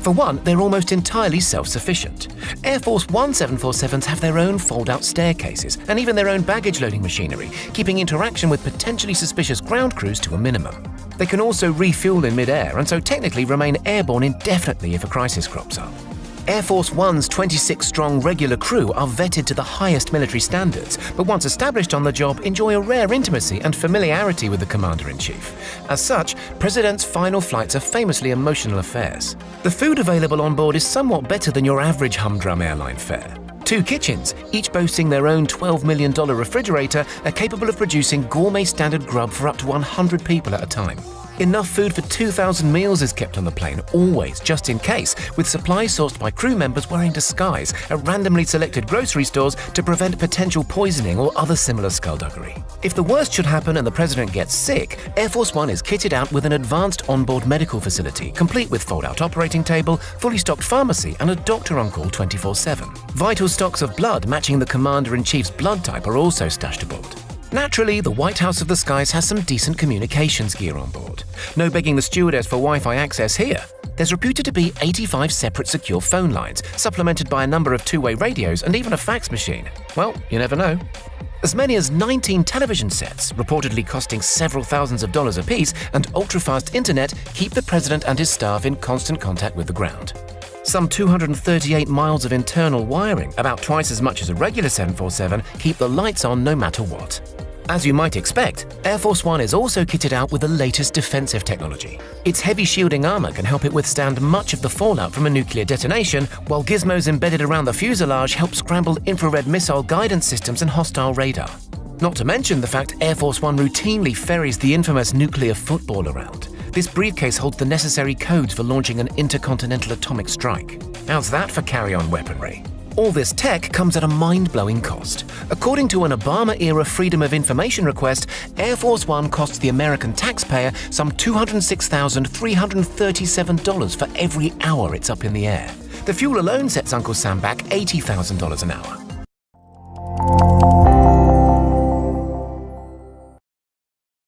For one, they're almost entirely self-sufficient. Air Force One 747s have their own fold-out staircases and even their own baggage loading machinery, keeping interaction with potentially suspicious ground crews to a minimum. They can also refuel in mid-air and so technically remain airborne indefinitely if a crisis crops up. Air Force One's 26-strong regular crew are vetted to the highest military standards, but once established on the job, enjoy a rare intimacy and familiarity with the Commander-in-Chief. As such, President's final flights are famously emotional affairs. The food available on board is somewhat better than your average humdrum airline fare. 2 kitchens, each boasting their own $12 million refrigerator, are capable of producing gourmet standard grub for up to 100 people at a time. Enough food for 2,000 meals is kept on the plane, always, just in case, with supplies sourced by crew members wearing disguise at randomly selected grocery stores to prevent potential poisoning or other similar skullduggery. If the worst should happen and the president gets sick, Air Force One is kitted out with an advanced onboard medical facility, complete with fold-out operating table, fully stocked pharmacy, and a doctor on call 24/7. Vital stocks of blood matching the Commander-in-Chief's blood type are also stashed aboard. Naturally, the White House of the Skies has some decent communications gear on board. No begging the stewardess for Wi-Fi access here. There's reputed to be 85 separate secure phone lines, supplemented by a number of two-way radios and even a fax machine. Well, you never know. As many as 19 television sets, reportedly costing several thousands of dollars apiece, and ultra-fast internet keep the president and his staff in constant contact with the ground. Some 238 miles of internal wiring, about twice as much as a regular 747, keep the lights on no matter what. As you might expect, Air Force One is also kitted out with the latest defensive technology. Its heavy shielding armor can help it withstand much of the fallout from a nuclear detonation, while gizmos embedded around the fuselage help scramble infrared missile guidance systems and hostile radar. Not to mention the fact Air Force One routinely ferries the infamous nuclear football around. This briefcase holds the necessary codes for launching an intercontinental atomic strike. How's that for carry-on weaponry? All this tech comes at a mind-blowing cost. According to an Obama-era Freedom of Information request, Air Force One costs the American taxpayer some $206,337 for every hour it's up in the air. The fuel alone sets Uncle Sam back $80,000 an hour.